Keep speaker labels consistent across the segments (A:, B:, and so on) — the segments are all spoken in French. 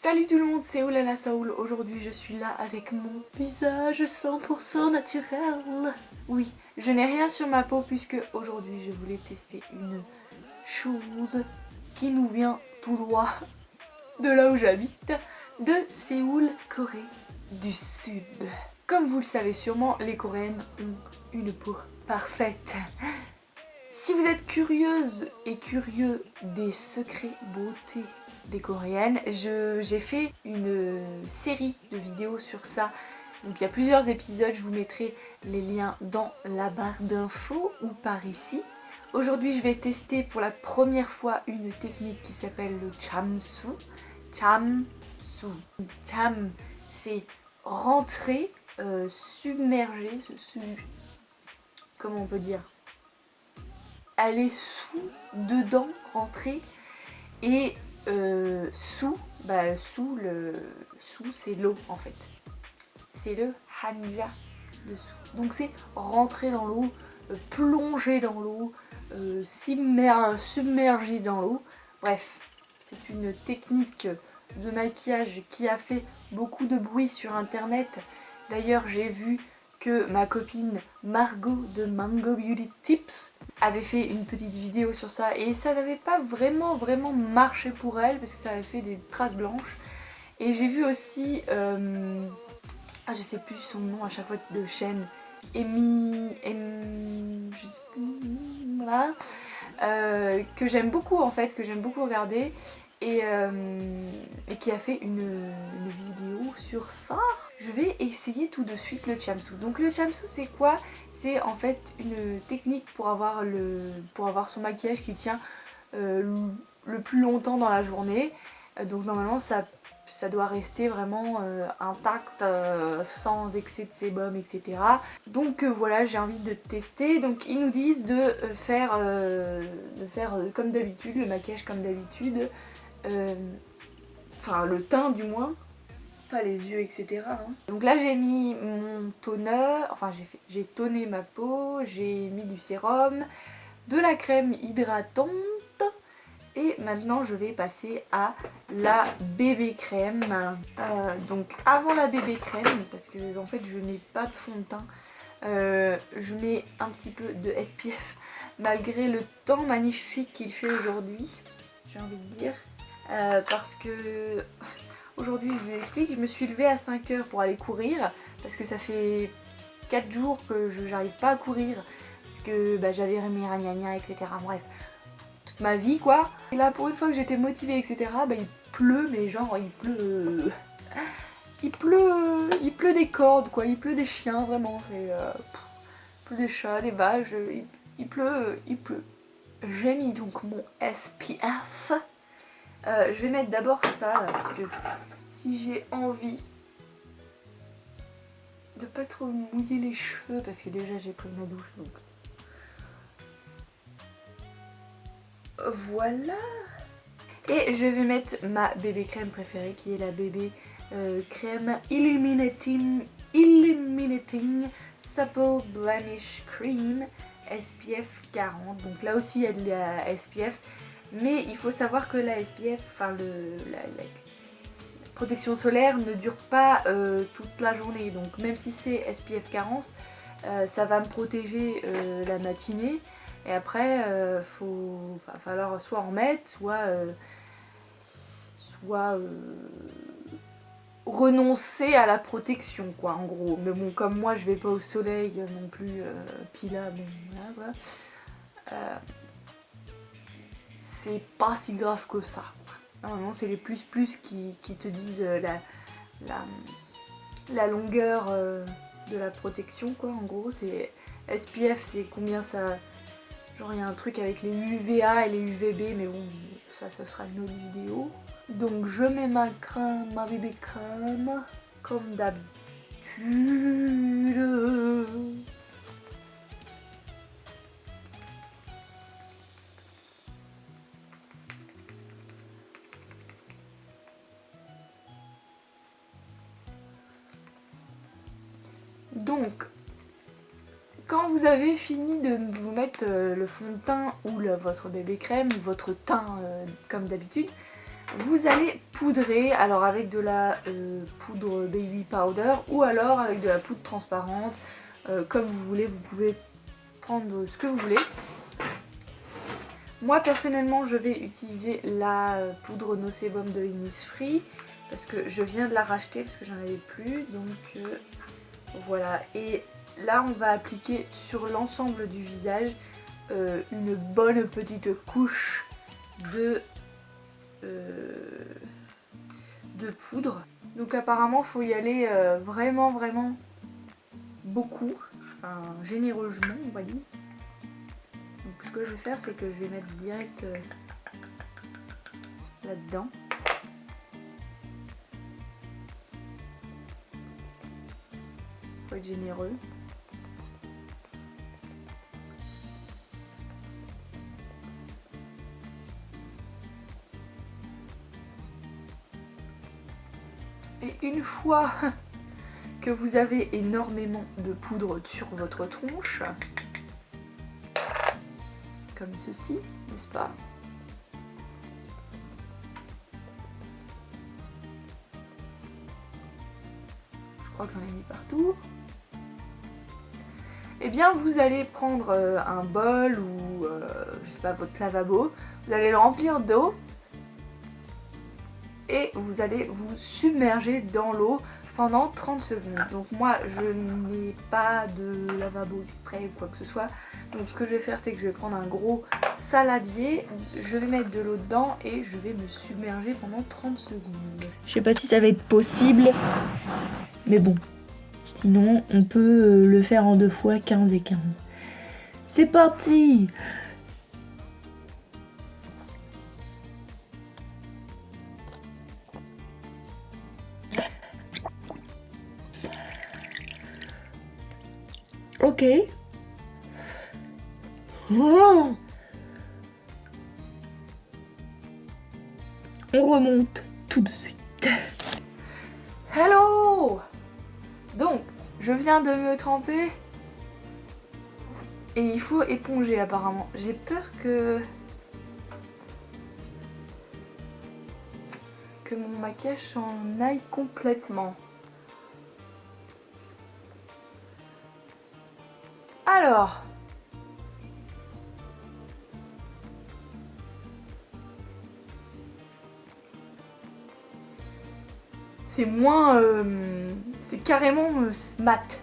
A: Salut tout le monde, c'est Oulala Saoul. Aujourd'hui je suis là avec mon visage 100% naturel. Oui, je n'ai rien sur ma peau puisque aujourd'hui je voulais tester une chose qui nous vient tout droit de là où j'habite, de Séoul, Corée du Sud. Comme vous le savez sûrement, les Coréennes ont une peau parfaite. Si vous êtes curieuse et curieux des secrets beauté des Coréennes, j'ai fait une série de vidéos sur ça. Donc il y a plusieurs épisodes, je vous mettrai les liens dans la barre d'infos ou par ici. Aujourd'hui je vais tester pour la première fois une technique qui s'appelle le chamsu. Chamsu. Cham, c'est rentrer, submerger, comment on peut dire, aller sous, dedans, rentrer, et sous c'est l'eau en fait. C'est le hanja dessous. Donc c'est rentrer dans l'eau, plonger dans l'eau, submerger dans l'eau. Bref, c'est une technique de maquillage qui a fait beaucoup de bruit sur internet. D'ailleurs j'ai vu que ma copine Margot de Mango Beauty Tips avait fait une petite vidéo sur ça et ça n'avait pas vraiment marché pour elle parce que ça avait fait des traces blanches. Et j'ai vu aussi, je sais plus son nom à chaque fois de chaîne, je sais plus, voilà, que j'aime beaucoup en fait, que j'aime beaucoup regarder et qui a fait une vidéo sur ça. Je vais essayer tout de suite le chamsu. Donc le chamsu c'est quoi? C'est en fait une technique pour avoir son maquillage qui tient le plus longtemps dans la journée. Donc normalement ça doit rester vraiment intact, sans excès de sébum, etc. Donc voilà, j'ai envie de tester. Donc ils nous disent de faire comme d'habitude, le maquillage comme d'habitude. Enfin le teint du moins, pas les yeux, etc. hein. Donc là j'ai mis mon toner, enfin j'ai toné ma peau, j'ai mis du sérum, de la crème hydratante et maintenant je vais passer à la bébé crème. Donc avant la bébé crème, parce que en fait je n'ai pas de fond de teint, je mets un petit peu de SPF malgré le temps magnifique qu'il fait aujourd'hui, j'ai envie de dire. Parce que aujourd'hui, je vous explique, je me suis levée à 5 h pour aller courir parce que ça fait 4 jours que j'arrive pas à courir parce que j'avais mes ragnagnas, etc. Bref, toute ma vie quoi. Et là, pour une fois que j'étais motivée, etc., il pleut, mais genre il pleut. Il pleut des cordes quoi, il pleut des chiens, vraiment. Il pleut des chats, des vaches, il pleut. J'ai mis donc mon SPF. Je vais mettre d'abord ça là, parce que si j'ai envie de pas trop mouiller les cheveux, parce que déjà j'ai pris ma douche donc. Voilà. Et je vais mettre ma bébé crème préférée qui est la bébé crème Illuminating Supple Blemish Cream SPF 40. Donc là aussi il y a de la SPF. Mais il faut savoir que la SPF, enfin la protection solaire ne dure pas toute la journée. Donc même si c'est SPF 40, ça va me protéger la matinée. Et après, va falloir soit en mettre, soit renoncer à la protection, quoi, en gros. Mais bon, comme moi, je vais pas au soleil non plus, puis là, bon, voilà. C'est pas si grave que ça. Normalement c'est les plus qui te disent la longueur de la protection quoi. En gros c'est SPF, c'est combien ça... Genre il y a un truc avec les UVA et les UVB, mais bon ça sera une autre vidéo. Donc je mets ma crème, ma bébé crème, comme d'habitude. Donc, quand vous avez fini de vous mettre le fond de teint ou votre bébé crème, votre teint comme d'habitude, vous allez poudrer, alors avec de la poudre baby powder ou alors avec de la poudre transparente, comme vous voulez, vous pouvez prendre ce que vous voulez. Moi personnellement je vais utiliser la poudre No Sebum de Innisfree parce que je viens de la racheter parce que j'en avais plus, donc voilà. Et là on va appliquer sur l'ensemble du visage une bonne petite couche de poudre. Donc apparemment faut y aller vraiment beaucoup, enfin généreusement on va dire. Donc ce que je vais faire c'est que je vais mettre direct là-dedans. Faut être généreux. Et une fois que vous avez énormément de poudre sur votre tronche, comme ceci, n'est-ce pas? Je crois que j'en ai mis partout. Eh bien vous allez prendre un bol ou je sais pas, votre lavabo, vous allez le remplir d'eau et vous allez vous submerger dans l'eau pendant 30 secondes. Donc moi je n'ai pas de lavabo exprès ou quoi que ce soit, donc ce que je vais faire c'est que je vais prendre un gros saladier, je vais mettre de l'eau dedans et je vais me submerger pendant 30 secondes.
B: Je sais pas si ça va être possible, mais bon, sinon on peut le faire en 2 fois, 15 et 15. C'est parti! Ok. Oh. On remonte tout de suite.
A: Hello! Donc, je viens de me tremper et il faut éponger apparemment. J'ai peur que mon maquillage s'en aille complètement. Alors, c'est moins, c'est carrément mat,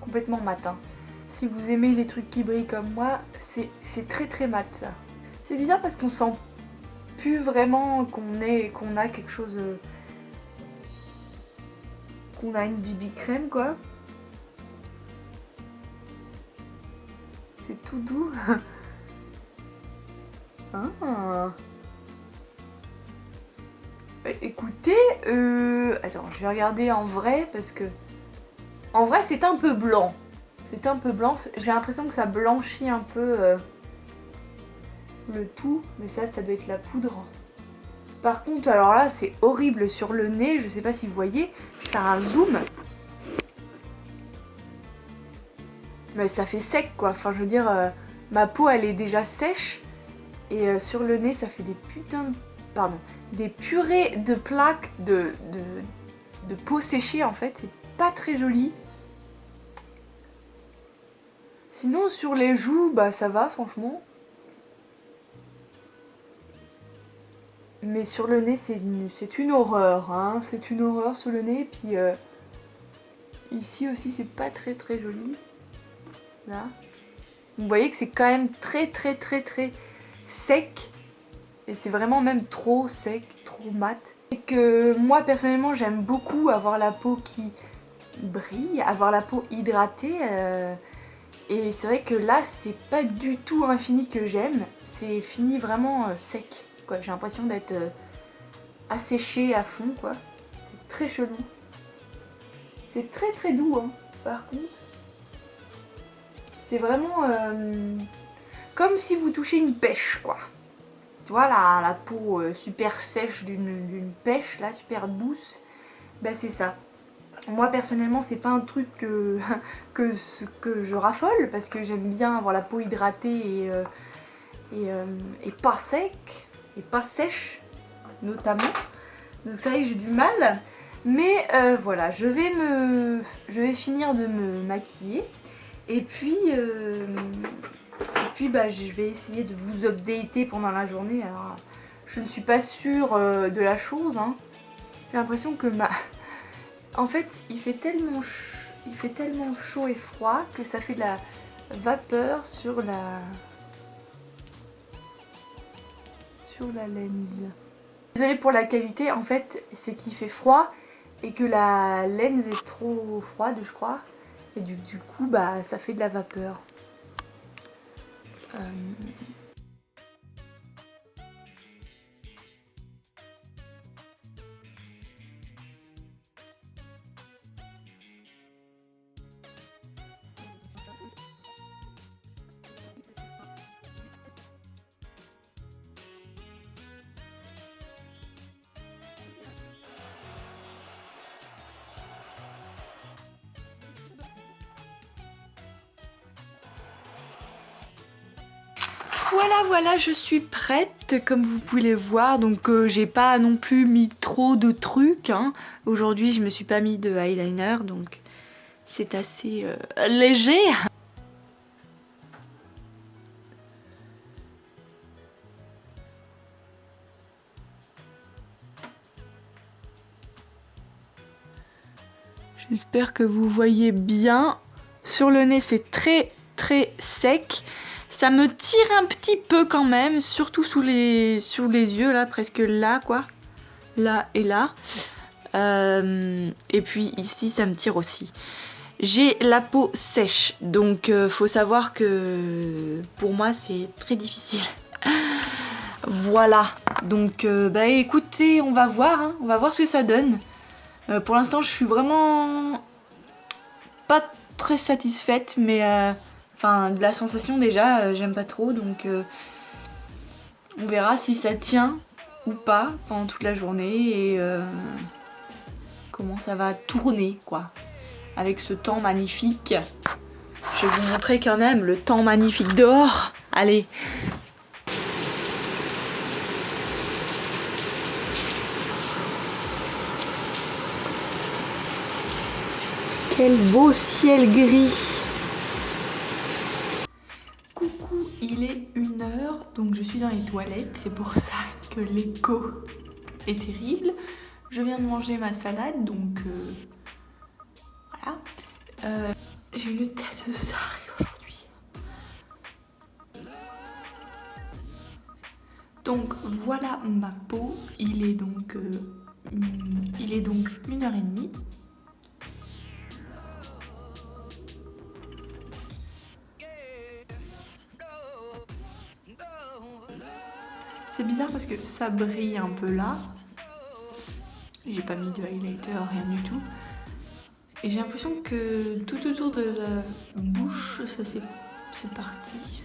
A: complètement mat. Hein. Si vous aimez les trucs qui brillent comme moi, c'est très mat ça. C'est bizarre parce qu'on sent plus vraiment qu'on a quelque chose, qu'on a une BB crème quoi. C'est tout doux. Ah. Écoutez, attends, je vais regarder en vrai parce que en vrai c'est un peu blanc. C'est un peu blanc. J'ai l'impression que ça blanchit un peu le tout, mais ça doit être la poudre. Par contre, alors là, c'est horrible sur le nez. Je sais pas si vous voyez. Je vais faire un zoom. Mais ça fait sec quoi, enfin je veux dire, ma peau elle est déjà sèche et sur le nez ça fait des putains de... Pardon, des purées de plaques de peau séchée en fait, c'est pas très joli. Sinon sur les joues, bah ça va franchement. Mais sur le nez c'est une horreur, hein, c'est une horreur sur le nez, puis ici aussi c'est pas très joli. Là. Vous voyez que c'est quand même très sec. Et c'est vraiment même trop sec, trop mat. Et que moi personnellement j'aime beaucoup avoir la peau qui brille, avoir la peau hydratée. Et c'est vrai que là c'est pas du tout un fini que j'aime. C'est fini vraiment sec. J'ai l'impression d'être asséché à fond quoi. C'est très chelou. C'est très doux hein, par contre. C'est vraiment comme si vous touchez une pêche quoi. Tu vois la peau super sèche d'une pêche là, super douce. Bah c'est ça. Moi personnellement c'est pas un truc que je raffole parce que j'aime bien avoir la peau hydratée et pas sec et pas sèche. notamment. Donc c'est vrai que j'ai du mal. Mais voilà, je vais finir de me maquiller. Et puis bah, je vais essayer de vous updater pendant la journée. Alors, je ne suis pas sûre de la chose. Hein. J'ai l'impression que en fait, il fait tellement chaud et froid que ça fait de la vapeur sur la lens. Désolée pour la qualité, en fait, c'est qu'il fait froid et que la lens est trop froide, je crois. Et du coup, bah, ça fait de la vapeur. Voilà, je suis prête comme vous pouvez le voir, donc j'ai pas non plus mis trop de trucs. Hein. Aujourd'hui je me suis pas mis de eyeliner, donc c'est assez léger. J'espère que vous voyez bien. Sur le nez c'est très sec. Ça me tire un petit peu quand même, surtout sous les yeux, là, presque là, quoi. Là et là. Et puis ici, ça me tire aussi. J'ai la peau sèche, donc faut savoir que pour moi, c'est très difficile. Voilà. Donc, bah écoutez, on va voir. Hein, on va voir ce que ça donne. Pour l'instant, je suis vraiment pas très satisfaite, mais... Enfin, de la sensation déjà, j'aime pas trop, donc on verra si ça tient ou pas pendant toute la journée et comment ça va tourner, quoi. Avec ce temps magnifique. Je vais vous montrer quand même le temps magnifique dehors. Allez. Quel beau ciel gris. Il est 1h, donc je suis dans les toilettes, c'est pour ça que l'écho est terrible. Je viens de manger ma salade, donc voilà. J'ai une tête de Sari aujourd'hui. Donc voilà ma peau, il est donc 1h30. C'est bizarre parce que ça brille un peu là. J'ai pas mis de highlighter, rien du tout. Et j'ai l'impression que tout autour de la bouche, ça c'est parti.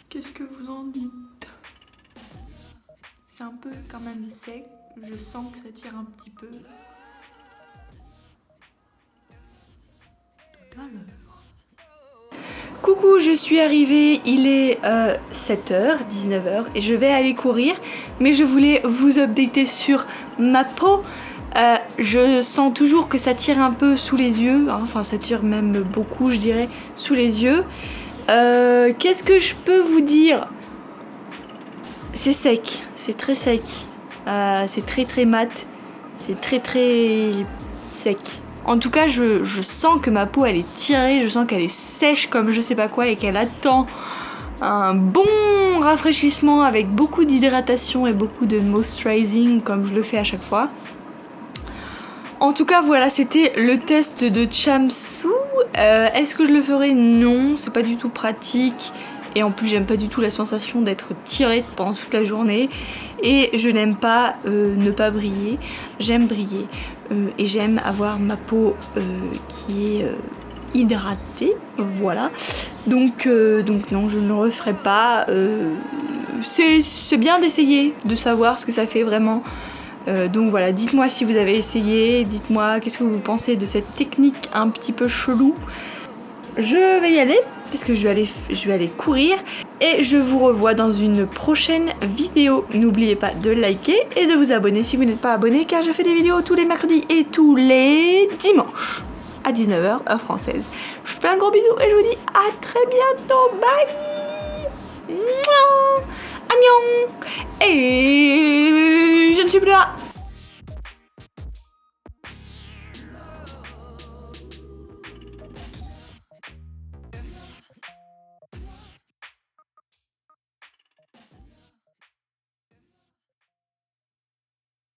A: Qu'est-ce que vous en dites? C'est un peu quand même sec. Je sens que ça tire un petit peu. Coucou, je suis arrivée, il est 7h, 19h et je vais aller courir, mais je voulais vous updater sur ma peau. Je sens toujours que ça tire un peu sous les yeux, hein, enfin ça tire même beaucoup je dirais sous les yeux. Qu'est-ce que je peux vous dire? C'est sec, c'est très sec, c'est très mat, c'est très sec. En tout cas, je sens que ma peau elle est tirée, je sens qu'elle est sèche comme je sais pas quoi et qu'elle attend un bon rafraîchissement avec beaucoup d'hydratation et beaucoup de moisturizing comme je le fais à chaque fois. En tout cas, voilà, c'était le test de Chamsoo. Est-ce que je le ferai? Non, c'est pas du tout pratique. Et en plus, j'aime pas du tout la sensation d'être tirée pendant toute la journée. Et je n'aime pas ne pas briller. J'aime briller. Et j'aime avoir ma peau qui est hydratée. Voilà. Donc non, je ne le referai pas. C'est bien d'essayer, de savoir ce que ça fait vraiment. Donc voilà, dites-moi si vous avez essayé. Dites-moi qu'est-ce que vous pensez de cette technique un petit peu chelou.
B: je vais y aller parce que je vais aller courir et je vous revois dans une prochaine vidéo. N'oubliez pas de liker et de vous abonner si vous n'êtes pas abonné car je fais des vidéos tous les mercredis et tous les dimanches à 19h heure française. Je vous fais un gros bisou et je vous dis à très bientôt. Bye. Annyeong. Et je ne suis plus là.